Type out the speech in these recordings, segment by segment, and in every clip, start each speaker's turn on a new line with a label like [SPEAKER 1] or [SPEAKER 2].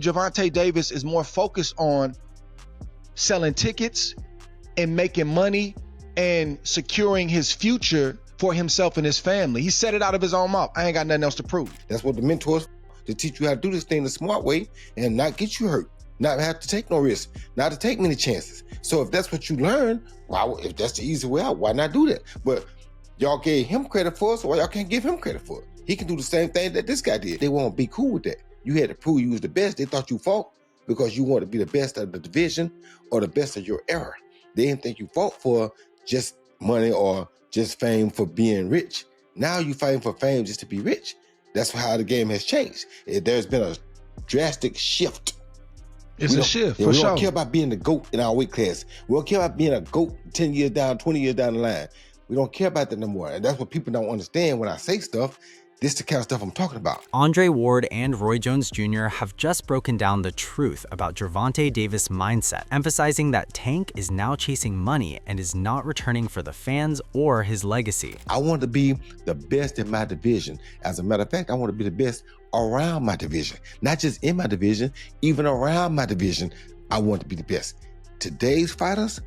[SPEAKER 1] Gervonta Davis is more focused on selling tickets and making money and securing his future for himself and his family. He said it out of his own mouth. I ain't got nothing else to prove.
[SPEAKER 2] That's what the mentors to teach you how to do this thing the smart way and not get you hurt, not have to take no risks, not to take many chances. So if that's what you learn, if that's the easy way out, why not do that? But y'all gave him credit for it, so y'all can't give him credit for it. He can do the same thing that this guy did. They won't be cool with that. You had to prove you was the best. They thought you fought because you wanted to be the best of the division or the best of your era. They didn't think you fought for just money or just fame for being rich. Now you fighting for fame just to be rich. That's how the game has changed. There's been a drastic shift.
[SPEAKER 1] It's a shift, for
[SPEAKER 2] we
[SPEAKER 1] sure.
[SPEAKER 2] don't care about being the GOAT in our weight class. We don't care about being a GOAT 10 years down, 20 years down the line. We don't care about that no more. And that's what people don't understand when I say stuff. This is the kind of stuff I'm talking about.
[SPEAKER 3] Andre Ward and Roy Jones Jr. have just broken down the truth about Gervonta Davis' mindset, emphasizing that Tank is now chasing money and is not returning for the fans or his legacy.
[SPEAKER 2] I want to be the best in my division. As a matter of fact, I want to be the best around my division. Not just in my division, even around my division, I want to be the best. Today's fighters,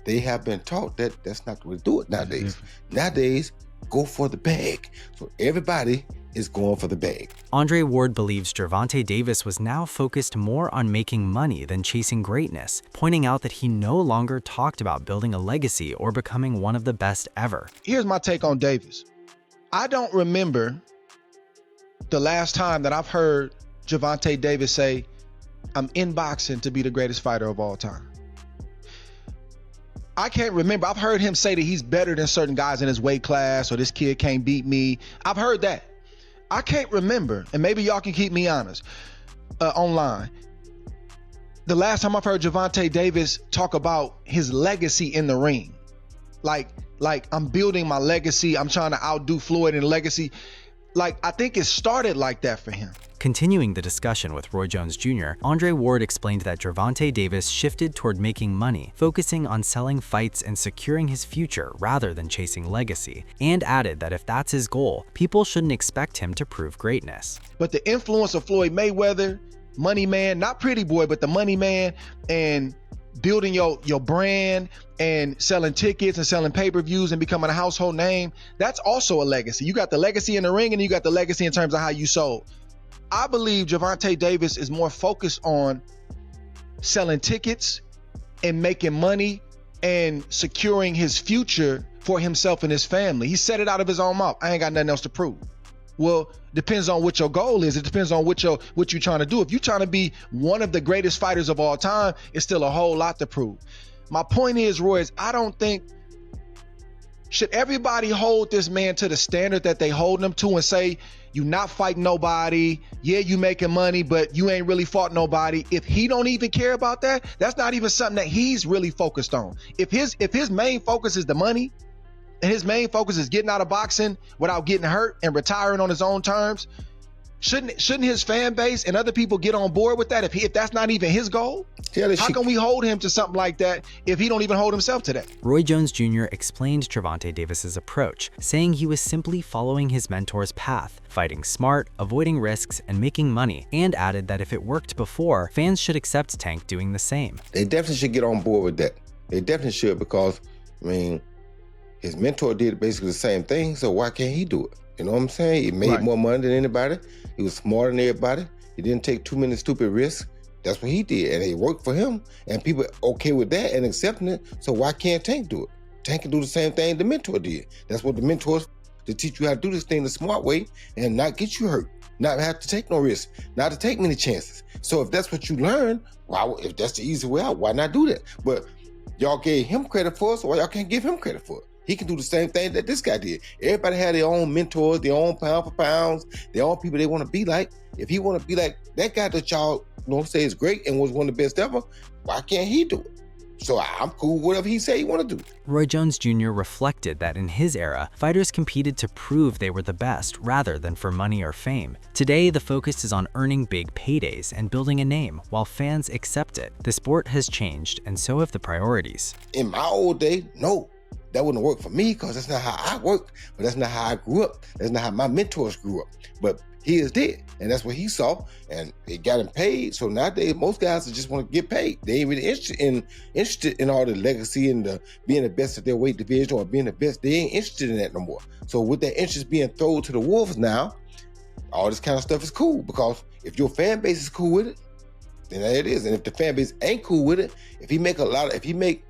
[SPEAKER 2] they have been taught that that's not the way to do it nowadays. Nowadays, go for the bag. So everybody is going for the bag.
[SPEAKER 3] Andre Ward believes Gervonta Davis was now focused more on making money than chasing greatness, pointing out that he no longer talked about building a legacy or becoming one of the best ever.
[SPEAKER 1] Here's my take on Davis. I don't remember the last time that I've heard Gervonta Davis say, I'm in boxing to be the greatest fighter of all time. I can't remember. I've heard him say that he's better than certain guys in his weight class, or this kid can't beat me. I've heard that. I can't remember, and maybe y'all can keep me honest online. The last time I've heard Gervonta Davis talk about his legacy in the ring. Like I'm building my legacy. I'm trying to outdo Floyd in legacy. I think it started like that for him.
[SPEAKER 3] Continuing the discussion with Roy Jones Jr., Andre Ward explained that Gervonta Davis shifted toward making money, focusing on selling fights and securing his future rather than chasing legacy, and added that if that's his goal, people shouldn't expect him to prove greatness.
[SPEAKER 1] But the influence of Floyd Mayweather, Money Man, not Pretty Boy, but the Money Man, and building your brand and selling tickets and selling pay-per-views and becoming a household name, that's also a legacy. You got the legacy in the ring and you got the legacy in terms of how you sold. I believe Gervonta Davis is more focused on selling tickets and making money and securing his future for himself and his family. He said it out of his own mouth. I ain't got nothing else to prove. Well, depends on what your goal is. It depends on what you're trying to do. If you're trying to be one of the greatest fighters of all time, it's still a whole lot to prove. My point is, Roy, I don't think should everybody hold this man to the standard that they hold him to and say, you not fighting nobody. Yeah, you making money, but you ain't really fought nobody. If he don't even care about that, that's not even something that he's really focused on. If his main focus is the money and his main focus is getting out of boxing without getting hurt and retiring on his own terms, shouldn't his fan base and other people get on board with that if that's not even his goal? How can we hold him to something like that if he don't even hold himself to that?
[SPEAKER 3] Roy Jones Jr. explained Gervonta Davis's approach, saying he was simply following his mentor's path, fighting smart, avoiding risks, and making money, and added that if it worked before, fans should accept Tank doing the same.
[SPEAKER 2] They definitely should get on board with that. They definitely should, because, his mentor did basically the same thing, so why can't he do it? You know what I'm saying? He made more money than anybody. He was smarter than everybody. He didn't take too many stupid risks. That's what he did, and it worked for him. And people okay with that and accepting it. So why can't Tank do it? Tank can do the same thing the mentor did. That's what the mentors to teach you how to do this thing the smart way and not get you hurt, not have to take no risks, not to take many chances. So if that's what you learn, if that's the easy way out, why not do that? But y'all gave him credit for it, so why y'all can't give him credit for it? He can do the same thing that this guy did. Everybody had their own mentors, their own pound for pounds, their own people they want to be like. If he want to be like that guy that y'all say is great and was one of the best ever, why can't he do it? So I'm cool with whatever he say he want to do.
[SPEAKER 3] Roy Jones Jr. reflected that in his era, fighters competed to prove they were the best rather than for money or fame. Today, the focus is on earning big paydays and building a name while fans accept it. The sport has changed, and so have the priorities.
[SPEAKER 2] In my old day, no. that wouldn't work for me because that's not how I worked, but that's not how I grew up. That's not how my mentors grew up. But he is dead, and that's what he saw, and it got him paid. So nowadays, most guys just want to get paid. They ain't really interested in all the legacy and the being the best at their weight division or being the best. They ain't interested in that no more. So with that interest being thrown to the wolves now, all this kind of stuff is cool, because if your fan base is cool with it, then that it is. And if the fan base ain't cool with it, if he make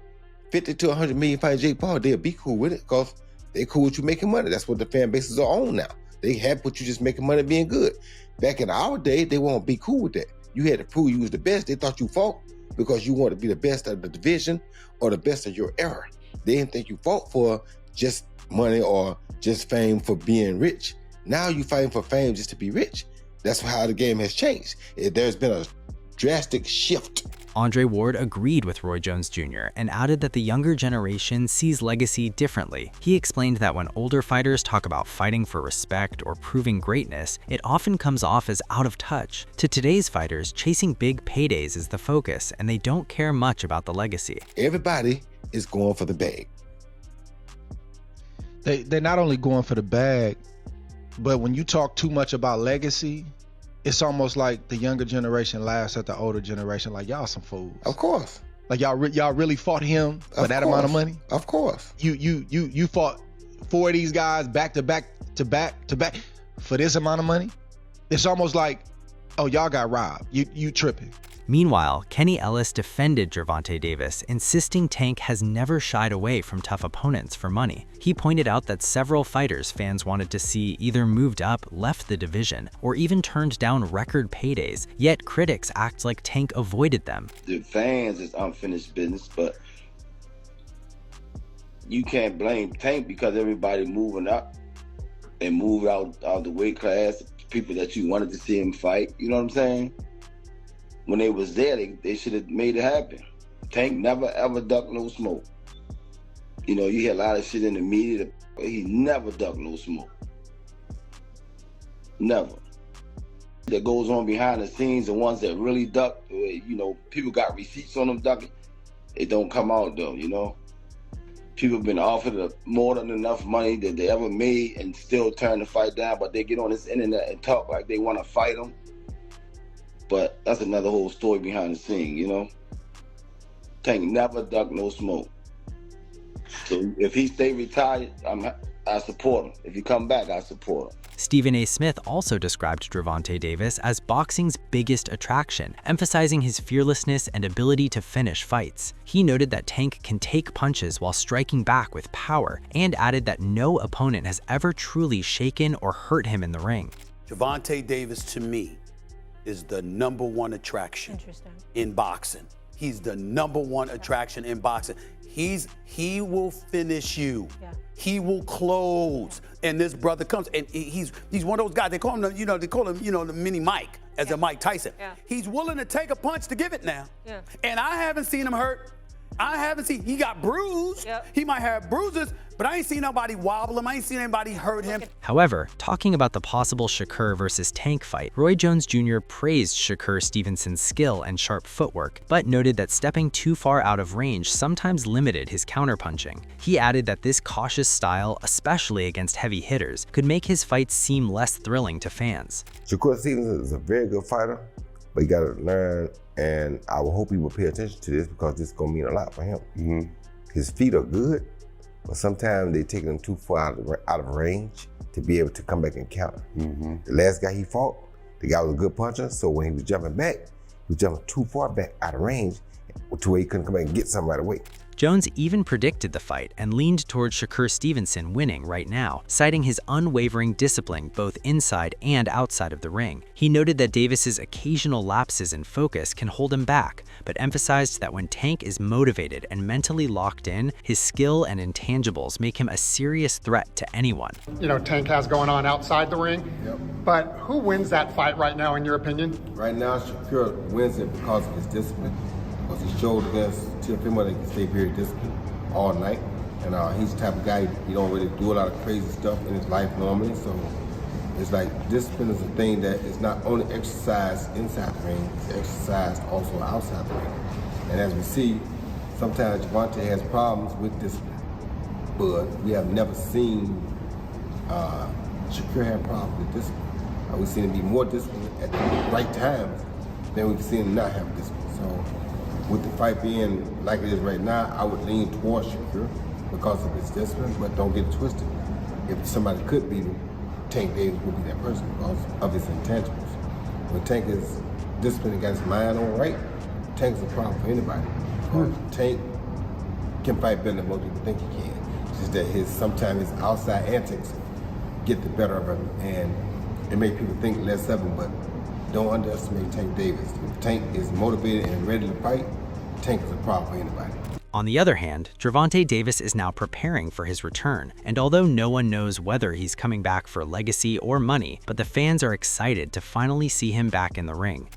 [SPEAKER 2] 50 to 100 million fighting Jake Paul, they'll be cool with it because they cool with you making money. That's what the fan bases are on now. They happy with you just making money being good. Back in our day, they won't be cool with that. You had to prove you was the best. They thought you fought because you wanted to be the best of the division or the best of your era. They didn't think you fought for just money or just fame for being rich. Now you fighting for fame just to be rich. That's how the game has changed. There's been a drastic shift.
[SPEAKER 3] Andre Ward agreed with Roy Jones Jr. and added that the younger generation sees legacy differently. He explained that when older fighters talk about fighting for respect or proving greatness, it often comes off as out of touch. To today's fighters, chasing big paydays is the focus, and they don't care much about the legacy.
[SPEAKER 2] Everybody is going for the bag.
[SPEAKER 1] They're not only going for the bag, but when you talk too much about legacy, it's almost like the younger generation laughs at the older generation, like, y'all some fools.
[SPEAKER 2] Of course.
[SPEAKER 1] Like y'all really fought him for that amount of money.
[SPEAKER 2] Of course.
[SPEAKER 1] You fought 4 of these guys back to back for this amount of money. It's almost like, oh, y'all got robbed. You tripping.
[SPEAKER 3] Meanwhile, Kenny Ellis defended Gervonta Davis, insisting Tank has never shied away from tough opponents for money. He pointed out that several fighters fans wanted to see either moved up, left the division, or even turned down record paydays, yet critics act like Tank avoided them.
[SPEAKER 4] The fans is unfinished business, but you can't blame Tank because everybody moving up and moved out the weight class, people that you wanted to see him fight, you know what I'm saying? When they was there, they should have made it happen. Tank never ever ducked no smoke. You know, you hear a lot of shit in the media, but he never ducked no smoke. Never. That goes on behind the scenes, the ones that really duck, you know, people got receipts on them ducking. It don't come out though, you know. People have been offered more than enough money that they ever made and still turn the fight down, but they get on this internet and talk like they want to fight them. But that's another whole story behind the scene, you know? Tank never ducked no smoke. So if he stay retired, I support him. If he come back, I support him.
[SPEAKER 3] Stephen A. Smith also described Gervonta Davis as boxing's biggest attraction, emphasizing his fearlessness and ability to finish fights. He noted that Tank can take punches while striking back with power, and added that no opponent has ever truly shaken or hurt him in the ring.
[SPEAKER 5] Gervonta Davis, to me, is the #1 attraction in boxing. He's the #1 attraction in boxing. He will finish you. Yeah. He will close. And this brother comes, and he's one of those guys. They call him, the mini Mike, as a Mike Tyson. Yeah. He's willing to take a punch to give it now. Yeah. And I haven't seen him hurt. He got bruised. Yep. He might have bruises, but I ain't seen nobody wobble him. I ain't seen anybody hurt him.
[SPEAKER 3] However, talking about the possible Shakur versus Tank fight, Roy Jones Jr. praised Shakur Stevenson's skill and sharp footwork, but noted that stepping too far out of range sometimes limited his counterpunching. He added that this cautious style, especially against heavy hitters, could make his fights seem less thrilling to fans.
[SPEAKER 2] Shakur Stevenson is a very good fighter, but you gotta learn, and I will hope he will pay attention to this because this is gonna mean a lot for him. Mm-hmm. His feet are good, but sometimes they take him too far out of range to be able to come back and counter. Mm-hmm. The last guy he fought, the guy was a good puncher, so when he was jumping back, he was jumping too far back out of range to where he couldn't come back and get something right away.
[SPEAKER 3] Jones even predicted the fight and leaned towards Shakur Stevenson winning right now, citing his unwavering discipline both inside and outside of the ring. He noted that Davis's occasional lapses in focus can hold him back, but emphasized that when Tank is motivated and mentally locked in, his skill and intangibles make him a serious threat to anyone.
[SPEAKER 6] You know, Tank has going on outside the ring, but who wins that fight right now in your opinion?
[SPEAKER 2] Right now, Shakur wins it because of his discipline. Because he showed against Tim Fimmer that he can stay very disciplined all night. And he's the type of guy, he don't really do a lot of crazy stuff in his life normally. So it's like discipline is a thing that is not only exercised inside the ring, it's exercised also outside the ring. And as we see, sometimes Gervonta has problems with discipline. but we have never seen Shakur have problems with discipline. We've seen him be more disciplined at the right times than we've seen him not have discipline. So with the fight being like it is right now, I would lean towards Shakur because of his discipline, but don't get it twisted. If somebody could beat him, Tank Davis would be that person because of his intangibles. When Tank is disciplined and got his mind on right, Tank's a problem for anybody. Tank can fight better than most people think he can. It's just that sometimes his outside antics get the better of him, and it make people think less of him, but don't underestimate Tank Davis. If Tank is motivated and ready to fight, Tank is a problem for anybody.
[SPEAKER 3] On the other hand, Gervonta Davis is now preparing for his return, and although no one knows whether he's coming back for legacy or money, but the fans are excited to finally see him back in the ring.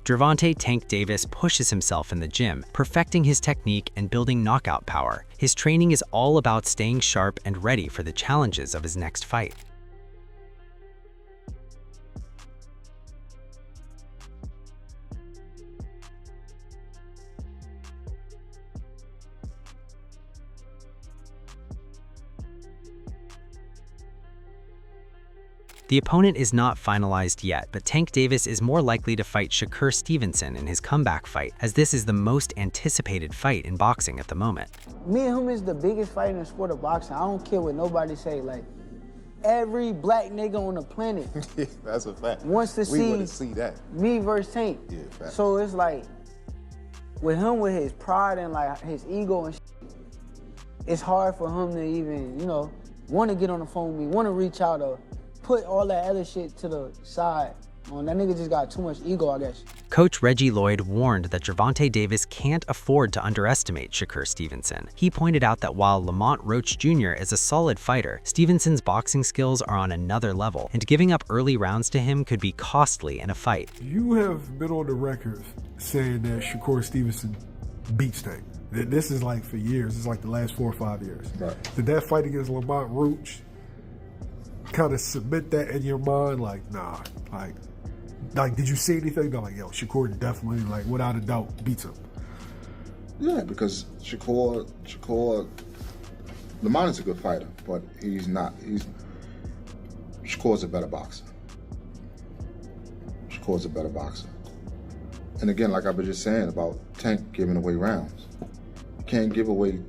[SPEAKER 3] Gervonta "Tank" Davis pushes himself in the gym, perfecting his technique and building knockout power. His training is all about staying sharp and ready for the challenges of his next fight. The opponent is not finalized yet, but Tank Davis is more likely to fight Shakur Stevenson in his comeback fight, as this is the most anticipated fight in boxing at the moment.
[SPEAKER 7] Me and him is the biggest fight in the sport of boxing. I don't care what nobody say. Like, every black nigga on the planet
[SPEAKER 8] that's a fact.
[SPEAKER 7] Wants to
[SPEAKER 8] see that.
[SPEAKER 7] Me versus Tank.
[SPEAKER 8] Yeah, fact.
[SPEAKER 7] So it's like, with him, with his pride and like his ego and shit, it's hard for him to even, you know, want to get on the phone with me, want to reach out or put all that other shit to the side. That nigga just got too much ego, I guess.
[SPEAKER 3] Coach Reggie Lloyd warned that Gervonta Davis can't afford to underestimate Shakur Stevenson. He pointed out that while Lamont Roach Jr. is a solid fighter, Stevenson's boxing skills are on another level, and giving up early rounds to him could be costly in a fight.
[SPEAKER 9] You have been on the record saying that Shakur Stevenson beats Tank. This is like for years. It's like the last 4 or 5 years.
[SPEAKER 2] Right.
[SPEAKER 9] Did that fight against Lamont Roach kind of submit that in your mind? Like, nah, like did you see anything? They're like, yo, Shakur definitely, like, without a doubt, beats him.
[SPEAKER 8] Yeah, because Shakur, Lamont is a good fighter, but Shakur's a better boxer. Shakur's a better boxer. And again, like I was just saying about Tank giving away rounds, you can't give away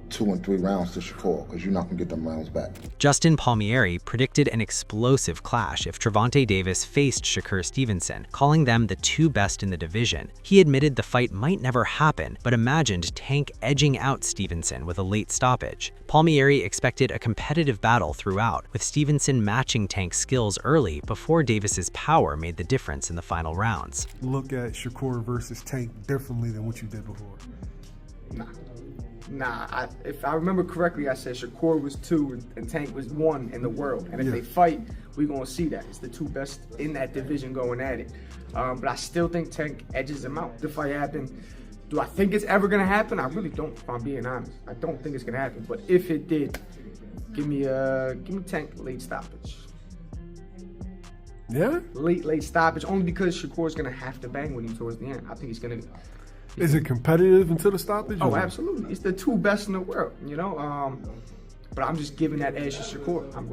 [SPEAKER 8] 2 and 3 rounds to Shakur because you're not going to get them rounds back.
[SPEAKER 3] Justin Palmieri predicted an explosive clash if Gervonta Davis faced Shakur Stevenson, calling them the 2 best in the division. He admitted the fight might never happen, but imagined Tank edging out Stevenson with a late stoppage. Palmieri expected a competitive battle throughout, with Stevenson matching Tank's skills early before Davis's power made the difference in the final rounds.
[SPEAKER 9] Look at Shakur versus Tank differently than what you did before.
[SPEAKER 10] Nah, if I remember correctly, I said Shakur was 2 and Tank was 1 in the world. And if they fight, we're going to see that. It's the 2 best in that division going at it. But I still think Tank edges him out. The fight happened. Do I think it's ever going to happen? I really don't, if I'm being honest. I don't think it's going to happen. But if it did, give me Tank late stoppage.
[SPEAKER 9] Yeah?
[SPEAKER 10] Late stoppage, only because Shakur's going to have to bang with him towards the end. I think he's going to...
[SPEAKER 9] Is it competitive until the stoppage?
[SPEAKER 10] Oh, absolutely. It's the 2 best in the world, you know? But I'm just giving that edge to Shakur. I'm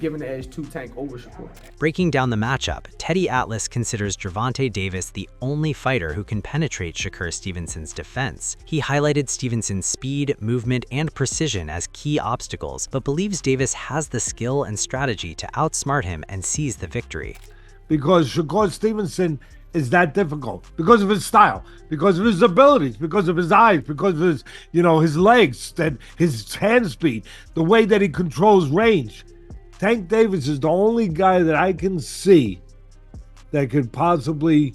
[SPEAKER 10] giving the edge to Tank over Shakur.
[SPEAKER 3] Breaking down the matchup, Teddy Atlas considers Gervonta Davis the only fighter who can penetrate Shakur Stevenson's defense. He highlighted Stevenson's speed, movement, and precision as key obstacles, but believes Davis has the skill and strategy to outsmart him and seize the victory.
[SPEAKER 11] Because Shakur Stevenson is that difficult because of his style, because of his abilities, because of his eyes, because of his, his legs, and his hand speed, the way that he controls range. Tank Davis is the only guy that I can see that could possibly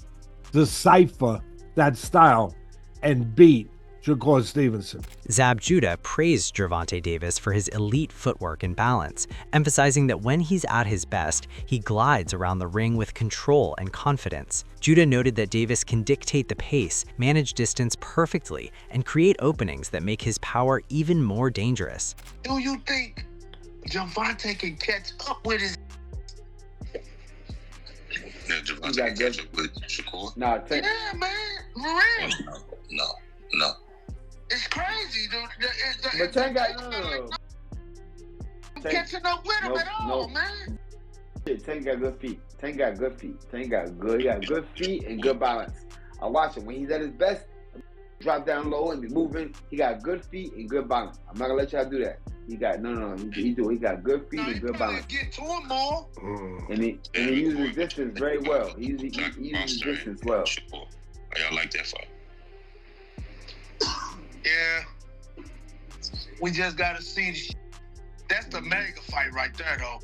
[SPEAKER 11] decipher that style and beat Shakur Stevenson.
[SPEAKER 3] Zab Judah praised Gervonta Davis for his elite footwork and balance, emphasizing that when he's at his best, he glides around the ring with control and confidence. Judah noted that Davis can dictate the pace, manage distance perfectly, and create openings that make his power even more dangerous.
[SPEAKER 12] Do you think Gervonta can catch up with his...
[SPEAKER 13] Yeah, Gervonta can catch up with Shakur?
[SPEAKER 12] Nah, yeah, man. For real.
[SPEAKER 13] No.
[SPEAKER 12] It's crazy, dude.
[SPEAKER 14] But Tank got
[SPEAKER 12] catching up with him at all, man.
[SPEAKER 14] Tank got good feet. He got good feet and good balance. I watch him when he's at his best. Drop down low and be moving. He got good feet and good balance. I'm not gonna let y'all do that. He got He got good feet and good balance.
[SPEAKER 12] Get to him more.
[SPEAKER 14] And he uses distance very well. He uses distance well.
[SPEAKER 13] Y'all like that fight?
[SPEAKER 12] Yeah. We just gotta see the That's the mega fight right there, though.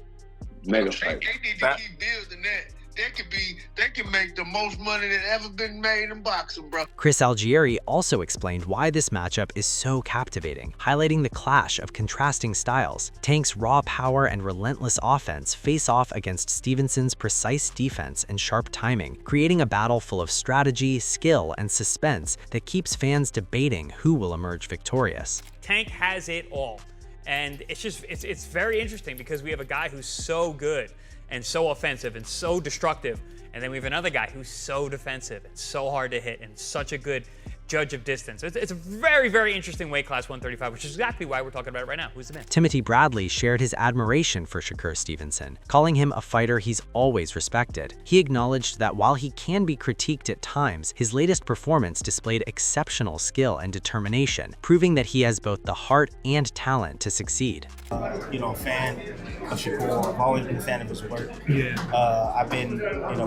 [SPEAKER 14] Mega fight.
[SPEAKER 12] They need to keep building that. They can make the most money that ever been made in boxing, bro.
[SPEAKER 3] Chris Algieri also explained why this matchup is so captivating, highlighting the clash of contrasting styles. Tank's raw power and relentless offense face off against Stevenson's precise defense and sharp timing, creating a battle full of strategy, skill, and suspense that keeps fans debating who will emerge victorious.
[SPEAKER 15] Tank has it all. And it's very interesting because we have a guy who's so good and so offensive and so destructive. And then we have another guy who's so defensive and so hard to hit and such a good judge of distance. It's a very, very interesting weight class, 135, which is exactly why we're talking about it right now. Who's the man?
[SPEAKER 3] Timothy Bradley shared his admiration for Shakur Stevenson, calling him a fighter he's always respected. He acknowledged that while he can be critiqued at times, his latest performance displayed exceptional skill and determination, proving that he has both the heart and talent to succeed.
[SPEAKER 16] A fan of Shakur. I've always been a fan of his work.
[SPEAKER 9] Yeah.
[SPEAKER 16] I've been,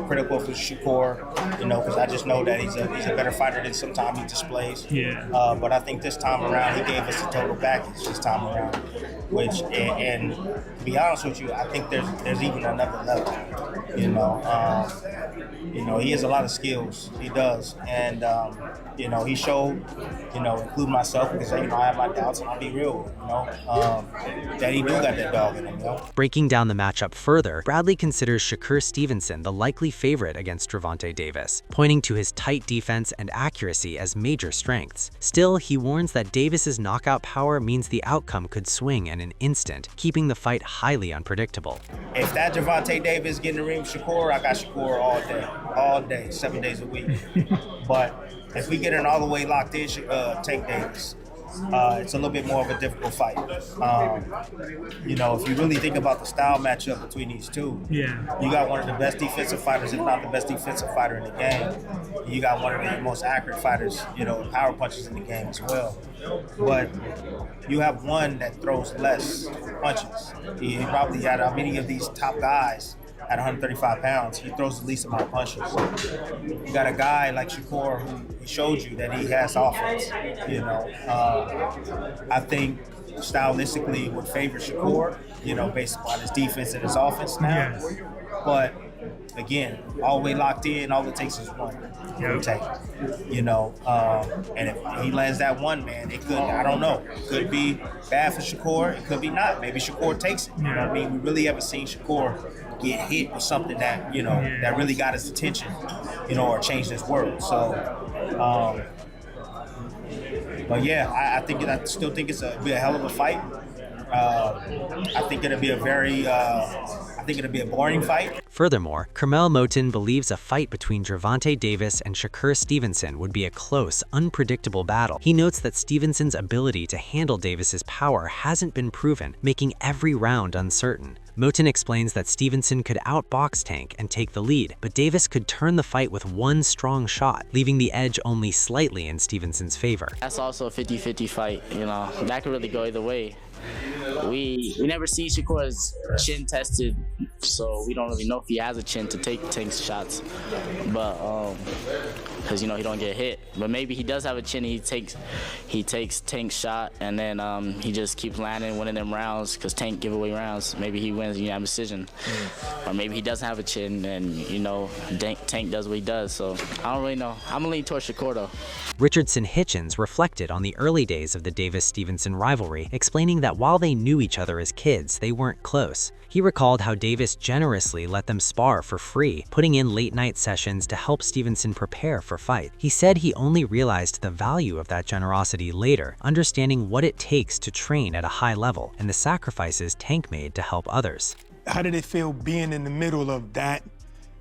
[SPEAKER 16] critical for Shakur, because I just know that he's a better fighter than sometimes he displays.
[SPEAKER 9] Yeah.
[SPEAKER 16] But I think this time around, he gave us a total package this time around, which, and to be honest with you, I think there's even another level. He has a lot of skills. He does. And, he showed, including myself, because, I have my doubts, and I'll be real, that he do got that dog in him,
[SPEAKER 3] Breaking down the matchup further, Bradley considers Shakur Stevenson the likely favorite against Gervonta Davis, pointing to his tight defense and accuracy as major strengths. Still, he warns that Davis's knockout power means the outcome could swing in an instant, keeping the fight highly unpredictable.
[SPEAKER 16] If that Gervonta Davis get in the ring with Shakur, I got Shakur all day, 7 days a week. But if we get in all the way locked in, Tank Davis, it's a little bit more of a difficult fight. If you really think about the style matchup between these two, you got one of the best defensive fighters, if not the best defensive fighter in the game. You got one of the most accurate fighters, power punches in the game as well. But you have one that throws less punches. He probably had many of these top guys at 135 pounds, he throws the least amount of punches. You got a guy like Shakur who showed you that he has offense. I think stylistically would favor Shakur, based upon his defense and his offense now.
[SPEAKER 9] Yes.
[SPEAKER 16] But again, all the way locked in, all it takes is one. Take, and if he lands that one, man, it could, I don't know, it could be bad for Shakur, it could be not. Maybe Shakur takes it. You know what I mean? We really haven't seen Shakur get hit with something that, that really got his attention, or changed his world. So, but yeah, I still think it's be a hell of a fight. I think it'll be a boring fight.
[SPEAKER 3] Furthermore, Carmel Moten believes a fight between Gervonta Davis and Shakur Stevenson would be a close, unpredictable battle. He notes that Stevenson's ability to handle Davis's power hasn't been proven, making every round uncertain. Moten explains that Stevenson could outbox Tank and take the lead, but Davis could turn the fight with one strong shot, leaving the edge only slightly in Stevenson's favor.
[SPEAKER 17] That's also a 50-50 fight, that could really go either way. We never see Shakur's chin tested, so we don't really know if he has a chin to take Tank's shots. But because he don't get hit. But maybe he does have a chin. He takes Tank's shot, and then he just keeps landing, winning them rounds because Tank give away rounds. Maybe he wins unanimous decision, or maybe he doesn't have a chin, and Tank does what he does. So I don't really know. I'm gonna lean towards Shakur though.
[SPEAKER 3] Richardson Hitchens reflected on the early days of the Davis-Stevenson rivalry, explaining that while they knew each other as kids, they weren't close. He recalled how Davis generously let them spar for free, putting in late-night sessions to help Stevenson prepare for fight. He said he only realized the value of that generosity later, understanding what it takes to train at a high level and the sacrifices Tank made to help others.
[SPEAKER 18] How did it feel being in the middle of that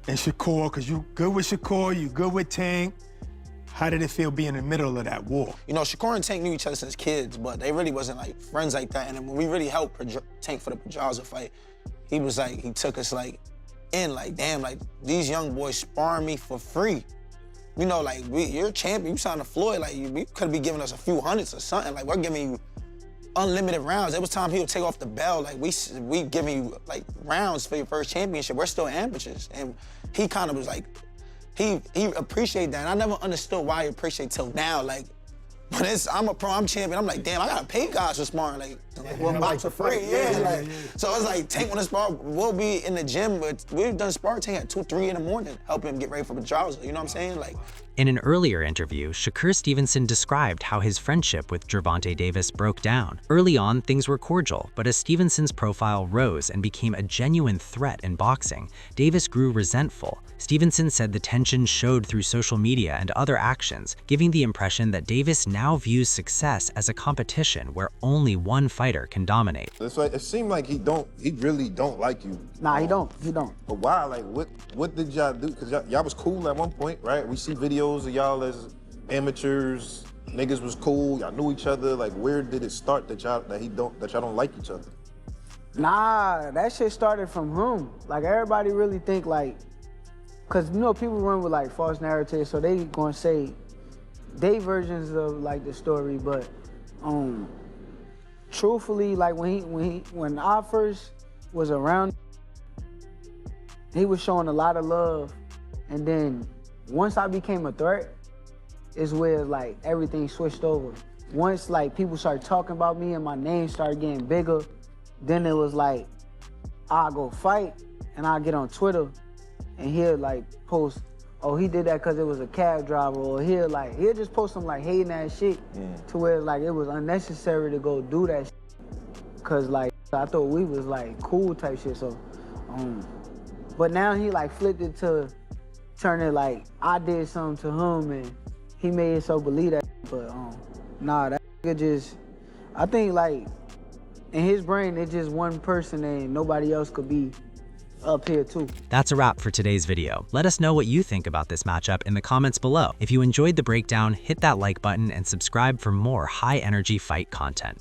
[SPEAKER 18] and Shakur? Because you good with Shakur, you good with Tank. How did it feel being in the middle of that war?
[SPEAKER 19] Shakur and Tank knew each other since kids, but they really wasn't like friends like that. And when we really helped Tank for the Pedraza fight, he was like, he took us like in, like, damn, like these young boys sparring me for free. Like you're a champion, you signed to Floyd, like you could be giving us a few hundreds or something. Like we're giving you unlimited rounds. It was time he would take off the belt. Like we giving you like rounds for your first championship. We're still amateurs. And he kind of was like, he appreciated that. And I never understood why he appreciated till now. Like, when I'm a pro, I'm champion, I'm like, damn, I gotta pay guys for sparring. Like, we'll box for free, So it's like, Tank on the spar, we'll be in the gym, but we've done sparring Tank at 2, 3 in the morning, helping him get ready for Pedraza, you know what I'm saying? Like,
[SPEAKER 3] in an earlier interview, Shakur Stevenson described how his friendship with Gervonta Davis broke down. Early on, things were cordial, but as Stevenson's profile rose and became a genuine threat in boxing, Davis grew resentful. Stevenson said the tension showed through social media and other actions, giving the impression that Davis now views success as a competition where only one fighter can dominate.
[SPEAKER 20] It seemed like he really don't like you.
[SPEAKER 7] Nah, he don't.
[SPEAKER 20] But why? Like, what did y'all do? Because y'all was cool at one point, right? We see videos of y'all as amateurs. Niggas was cool. Y'all knew each other. Like, where did it start that y'all don't like each other?
[SPEAKER 7] Nah, that shit started from him. Like, everybody really think like, cause people run with like false narratives, so they gonna say they versions of like the story, but truthfully, like when I first was around, he was showing a lot of love, and then once I became a threat, is where like everything switched over. Once like people started talking about me and my name started getting bigger, then it was like I'll go fight and I'll get on Twitter and he'll like post, oh, he did that because it was a cab driver, or he'll just post some like hating ass shit to where like it was unnecessary to go do that shit. Cause like I thought we was like cool type shit. So but now he like flipped it to turn it like I did something to him and he made it so believe that. But nah, that nigga just, I think like in his brain it's just one person and nobody else could be up here too.
[SPEAKER 3] That's a wrap for today's video. Let us know what you think about this matchup in the comments below. If you enjoyed the breakdown, hit that like button and subscribe for more high energy fight content.